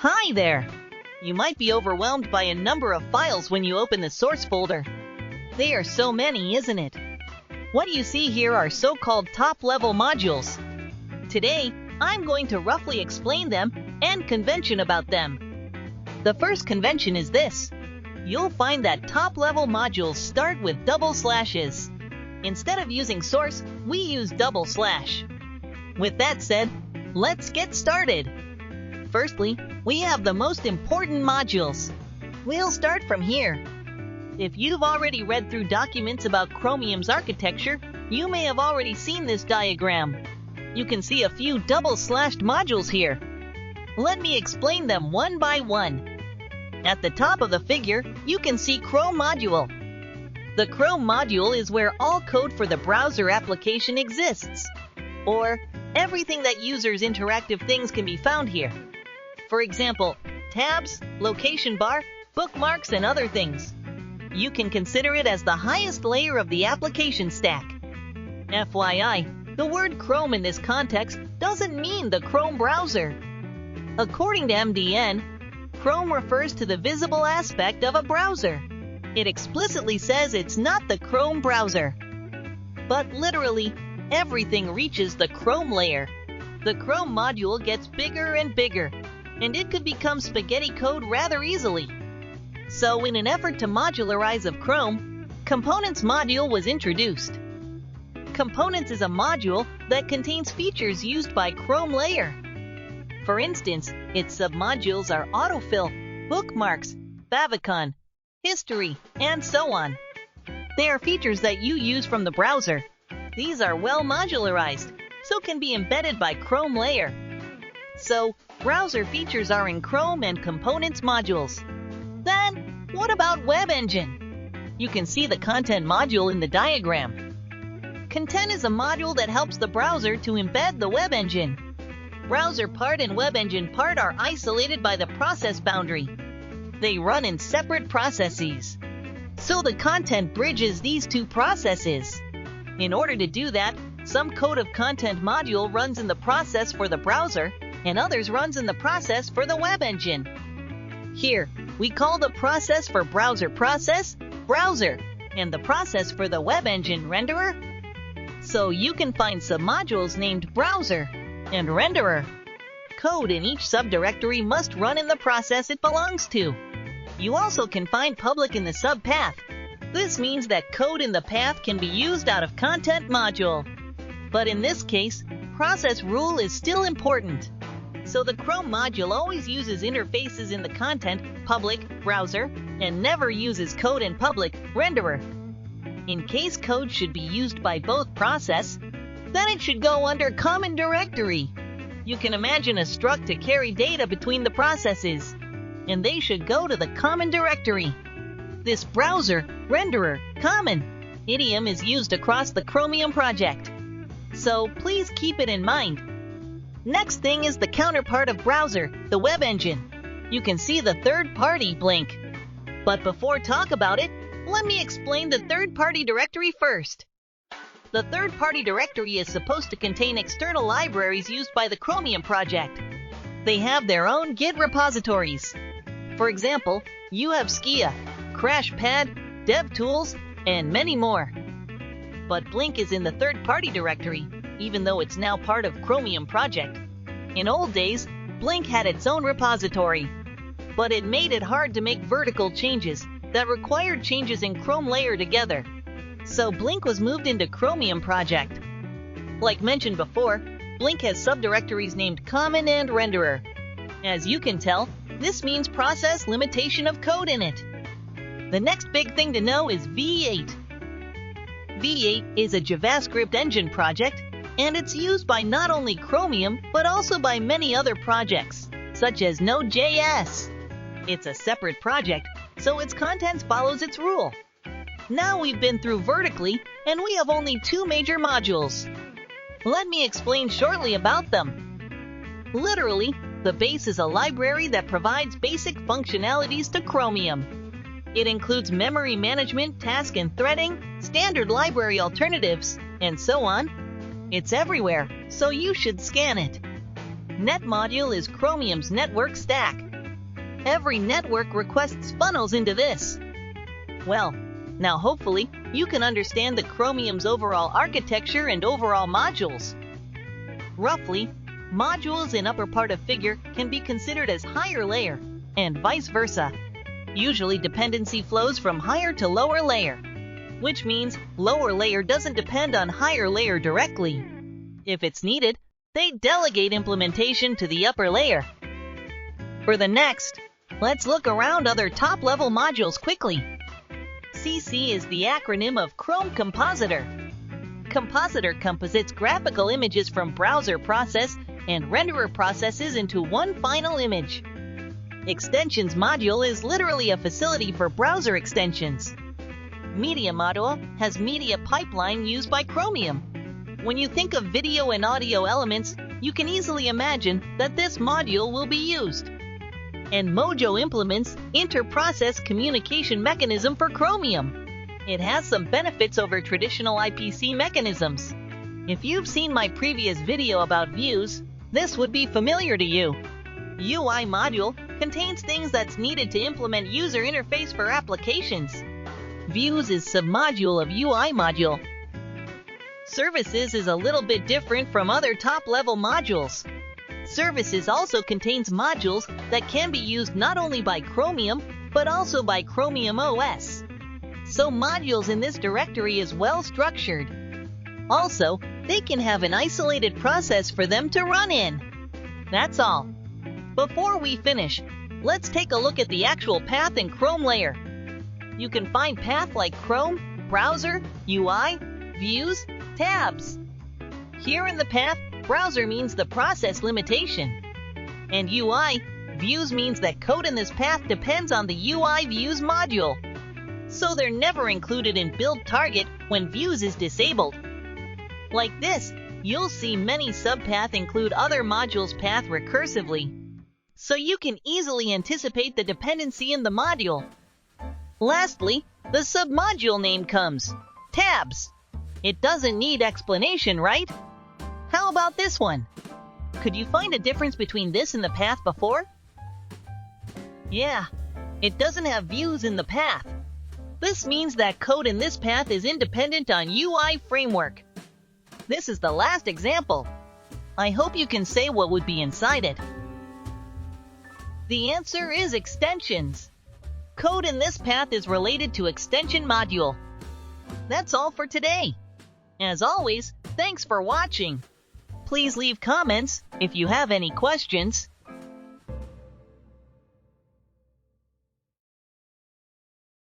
Hi there! You might be overwhelmed by a number of files when you open the source folder. They are so many, isn't it? What you see here are so-called top-level modules. Today, I'm going to roughly explain them and convention about them. The first convention is this. You'll find that top-level modules start with double slashes. Instead of using source, we use double slash. With that said, let's get started. Firstly, we have the most important modules. We'll start from here. If you've already read through documents about Chromium's architecture, you may have already seen this diagram. You can see a few double-slashed modules here. Let me explain them one by one. At the top of the figure, you can see Chrome module. The Chrome module is where all code for the browser application exists, or everything that users' interactive things can be found here. For example, tabs, location bar, bookmarks, and other things. You can consider it as the highest layer of the application stack. FYI, the word Chrome in this context doesn't mean the Chrome browser. According to MDN, Chrome refers to the visible aspect of a browser. It explicitly says it's not the Chrome browser. But literally, everything reaches the Chrome layer. The Chrome module gets bigger and bigger, and it could become spaghetti code rather easily. So in an effort to modularize of Chrome, Components module was introduced. Components is a module that contains features used by Chrome layer. For instance, its submodules are autofill, bookmarks, favicon, history, and so on. They are features that you use from the browser. These are well modularized, so can be embedded by Chrome layer. So, browser features are in Chrome and Components modules. Then, what about Web Engine? You can see the Content module in the diagram. Content is a module that helps the browser to embed the Web Engine. Browser part and Web Engine part are isolated by the process boundary. They run in separate processes. So the Content bridges these two processes. In order to do that, some code of Content module runs in the process for the browser, and others runs in the process for the Web Engine. Here, we call the process for browser, and the process for the Web Engine renderer. So you can find submodules named browser and renderer. Code in each subdirectory must run in the process it belongs to. You also can find public in the subpath. This means that code in the path can be used out of Content module. But in this case, process rule is still important. So the Chrome module always uses interfaces in the content, public, browser, and never uses code in public, renderer. In case code should be used by both process, then it should go under common directory. You can imagine a struct to carry data between the processes, and they should go to the common directory. This browser, renderer, common idiom is used across the Chromium project. So please keep it in mind. Next thing is the counterpart of browser, the Web Engine. You can see the third-party Blink. But before talk about it, let me explain the third-party directory first. The third-party directory is supposed to contain external libraries used by the Chromium project. They have their own Git repositories. For example, you have Skia, CrashPad, DevTools, and many more. But Blink is in the third-party directory, even though it's now part of Chromium project. In old days, Blink had its own repository, but it made it hard to make vertical changes that required changes in Chrome layer together. So Blink was moved into Chromium project. Like mentioned before, Blink has subdirectories named Common and Renderer. As you can tell, this means process limitation of code in it. The next big thing to know is V8. V8 is a JavaScript engine project, and it's used by not only Chromium, but also by many other projects, such as Node.js. It's a separate project, so its content follows its rule. Now we've been through vertically, and we have only two major modules. Let me explain shortly about them. Literally, the base is a library that provides basic functionalities to Chromium. It includes memory management, task and threading, standard library alternatives, and so on. It's everywhere, so you should scan it. Net module is Chromium's network stack. Every network requests funnels into this. Well, now hopefully you can understand the Chromium's overall architecture and overall modules. Roughly, modules in upper part of figure can be considered as higher layer, and vice versa. Usually dependency flows from higher to lower layer, which means lower layer doesn't depend on higher layer directly. If it's needed, they delegate implementation to the upper layer. For the next, let's look around other top-level modules quickly. CC is the acronym of Chrome Compositor. Compositor composites graphical images from browser process and renderer processes into one final image. Extensions module is literally a facility for browser extensions. Media module has media pipeline used by Chromium. When you think of video and audio elements, you can easily imagine that this module will be used. And Mojo implements inter-process communication mechanism for Chromium. It has some benefits over traditional IPC mechanisms. If you've seen my previous video about views, this would be familiar to you. UI module contains things that's needed to implement user interface for applications. Views is submodule of UI module. Services is a little bit different from other top-level modules. Services also contains modules that can be used not only by Chromium, but also by Chromium OS. So modules in this directory is well structured. Also, they can have an isolated process for them to run in. That's all. Before we finish, let's take a look at the actual path in Chrome layer. You can find path like Chrome, Browser, UI, Views, Tabs. Here in the path, Browser means the process limitation. And UI, Views means that code in this path depends on the UI Views module. So they're never included in build target when Views is disabled. Like this, you'll see many subpath include other modules path recursively. So you can easily anticipate the dependency in the module. Lastly, the submodule name comes, Tabs. It doesn't need explanation, right? How about this one? Could you find a difference between this and the path before? Yeah, it doesn't have views in the path. This means that code in this path is independent on UI framework. This is the last example. I hope you can say what would be inside it. The answer is extensions. Code in this path is related to extension module. That's all for today. As always, thanks for watching. Please leave comments if you have any questions.